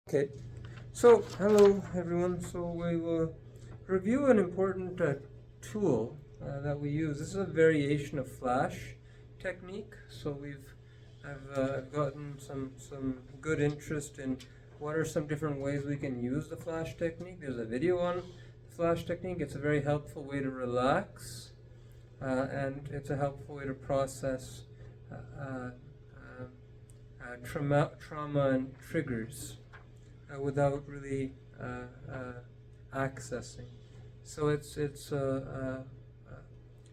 Okay, so hello everyone. So we will review an important tool that we use. This is a variation of Flash technique. So I've gotten some good interest in what are some different ways we can use the Flash technique. There's a video on the Flash technique. It's a very helpful way to relax, and it's a helpful way to process trauma and triggers without really accessing. So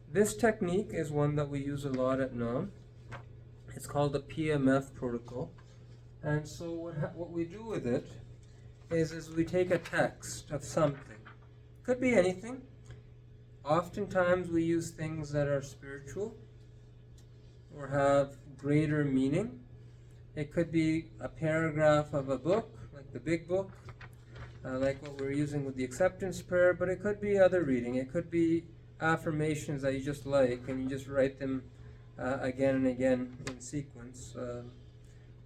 this technique is one that we use a lot at NOM. It's called the PMF protocol. And so what we do with it is we take a text of something. Could be anything. Oftentimes we use things that are spiritual or have greater meaning. It could be a paragraph of a book, like the big book, like what we're using with the acceptance prayer, but it could be other reading. It could be affirmations that you just like and you just write them again and again in sequence.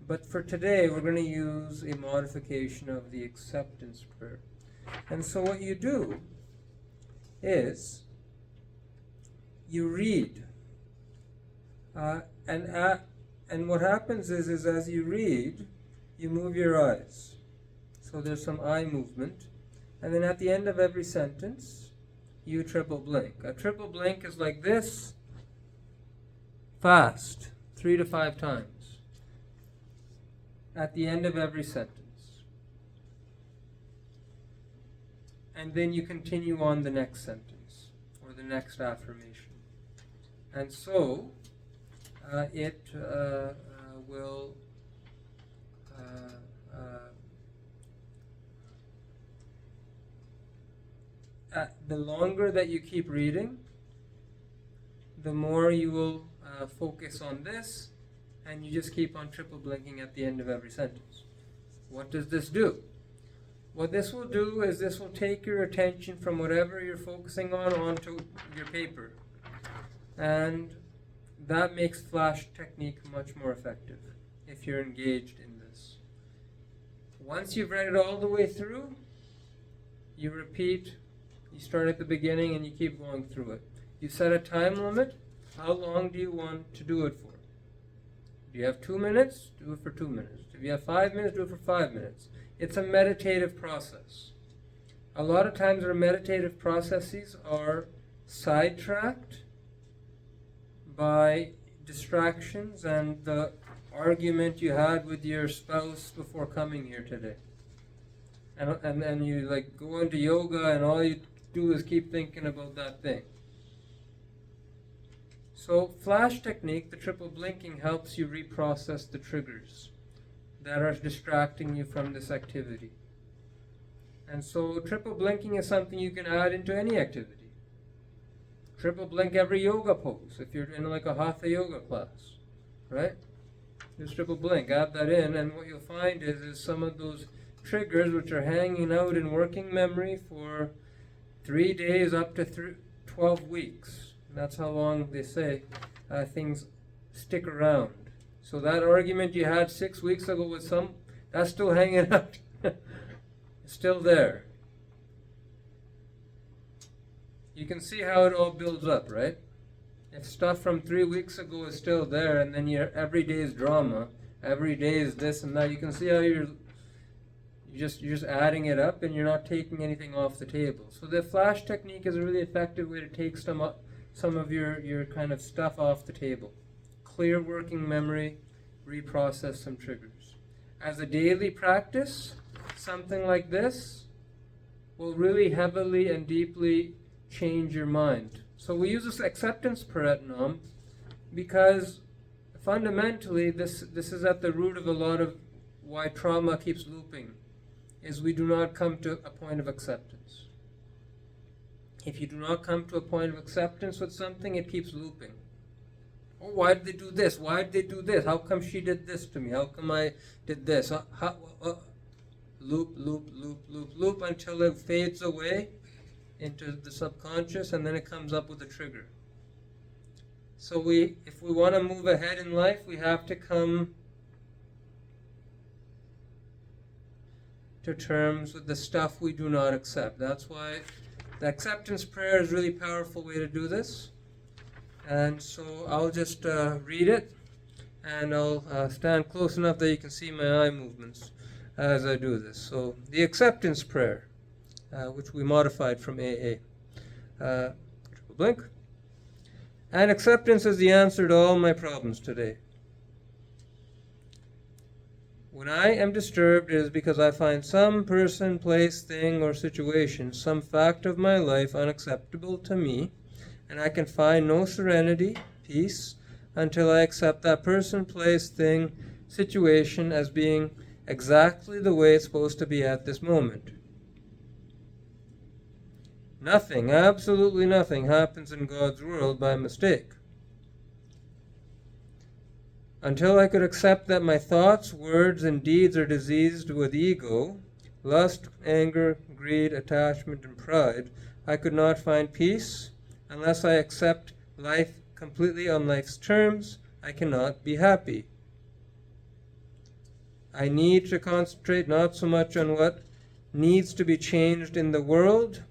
But for today, we're going to use a modification of the acceptance prayer. And so what you do is you read, and what happens is as you read, you move your eyes. So there's some eye movement. And then at the end of every sentence, you triple blink. A triple blink is like this, fast, 3 to 5 times. At the end of every sentence. And then you continue on the next sentence, or the next affirmation. And so, it will the longer that you keep reading, the more you will focus on this, and you just keep on triple blinking at the end of every sentence. What does this do? What this will do is this will take your attention from whatever you're focusing on onto your paper. And that makes Flash technique much more effective if you're engaged in this. Once you've read it all the way through, you repeat, you start at the beginning and you keep going through it. You set a time limit. How long do you want to do it for? Do you have 2 minutes? Do it for 2 minutes. If you have 5 minutes, do it for 5 minutes. It's a meditative process. A lot of times our meditative processes are sidetracked by distractions and the argument you had with your spouse before coming here today. And then you like go into yoga and all you do is keep thinking about that thing. So Flash technique, the triple blinking, helps you reprocess the triggers that are distracting you from this activity. And so triple blinking is something you can add into any activity. Triple blink every yoga pose if you're in like a hatha yoga class, right? Just triple blink, add that in, and what you'll find is some of those triggers which are hanging out in working memory for 3 days up to 12 weeks. That's how long they say things stick around. So that argument you had 6 weeks ago with that's still hanging out. It's still there. You can see how it all builds up, right? If stuff from 3 weeks ago is still there, and then your every day is drama, every day is this and that, you can see how you're just adding it up and you're not taking anything off the table. So the Flash technique is a really effective way to take some of your kind of stuff off the table. Clear working memory, reprocess some triggers. As a daily practice, something like this will really heavily and deeply change your mind. So we use this acceptance prayer because fundamentally this is at the root of a lot of why trauma keeps looping, is we do not come to a point of acceptance. If you do not come to a point of acceptance with something, it keeps looping. Oh, why did they do this? Why did they do this? How come she did this to me? How come I did this? Loop, loop, loop, loop, loop until it fades away into the subconscious, and then it comes up with a trigger. So if we want to move ahead in life, we have to come to terms with the stuff we do not accept. That's why the acceptance prayer is a really powerful way to do this. And so I'll just read it, and I'll stand close enough that you can see my eye movements as I do this. So the acceptance prayer, which we modified from AA. Triple blink. And acceptance is the answer to all my problems today. When I am disturbed, it is because I find some person, place, thing, or situation, some fact of my life unacceptable to me, and I can find no serenity, peace, until I accept that person, place, thing, situation as being exactly the way it's supposed to be at this moment. Nothing, absolutely nothing, happens in God's world by mistake. Until I could accept that my thoughts, words, and deeds are diseased with ego, lust, anger, greed, attachment, and pride, I could not find peace. Unless I accept life completely on life's terms, I cannot be happy. I need to concentrate not so much on what needs to be changed in the world,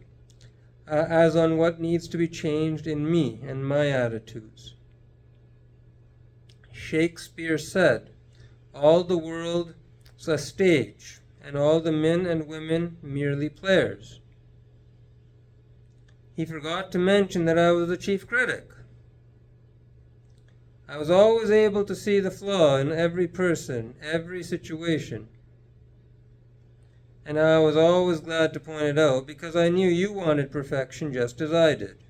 as on what needs to be changed in me and my attitudes. Shakespeare said, "All the world's a stage, and all the men and women merely players." He forgot to mention that I was the chief critic. I was always able to see the flaw in every person, every situation. And I was always glad to point it out, because I knew you wanted perfection just as I did.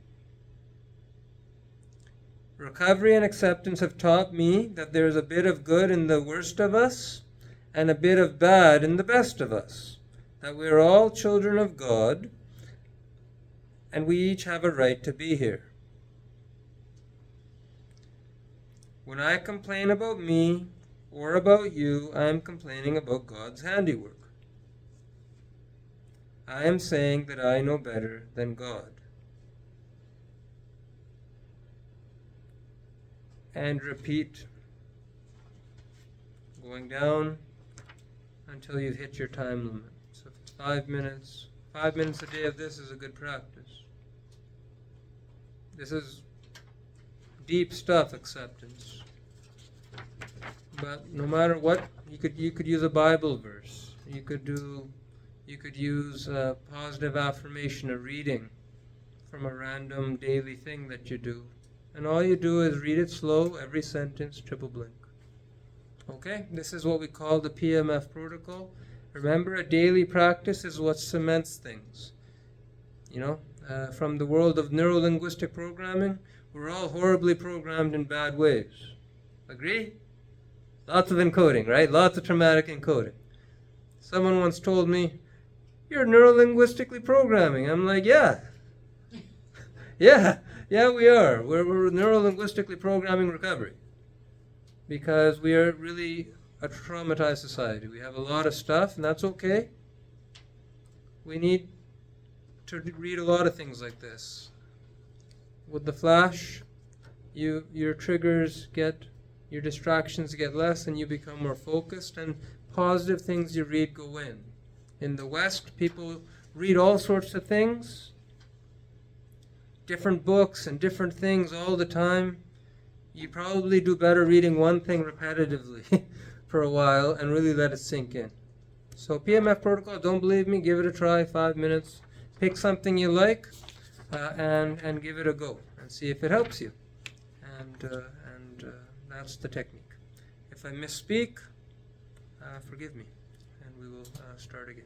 Recovery and acceptance have taught me that there is a bit of good in the worst of us, and a bit of bad in the best of us. That we are all children of God, and we each have a right to be here. When I complain about me or about you, I am complaining about God's handiwork. I am saying that I know better than God. And repeat, going down until you hit your time limit. So 5 minutes. 5 minutes a day of this is a good practice. This is deep stuff, acceptance. But no matter what, you could use a Bible verse. You could use a positive affirmation, a reading from a random daily thing that you do. And all you do is read it slow, every sentence, triple blink. Okay? This is what we call the PMF protocol. Remember, a daily practice is what cements things. From the world of neuro-linguistic programming, we're all horribly programmed in bad ways. Agree? Lots of encoding, right? Lots of traumatic encoding. Someone once told me, "You're neuro-linguistically programming." I'm like, yeah. Yeah, we are. We're neuro-linguistically programming recovery. Because we are really a traumatized society. We have a lot of stuff, and that's okay. We need to read a lot of things like this. With the flash, your triggers your distractions get less, and you become more focused, and positive things you read go in. In the West, people read all sorts of things, different books and different things all the time. You probably do better reading one thing repetitively for a while and really let it sink in. So PMF protocol, don't believe me, give it a try, 5 minutes. Pick something you like and give it a go and see if it helps you. And that's the technique. If I misspeak, forgive me, and we will start again.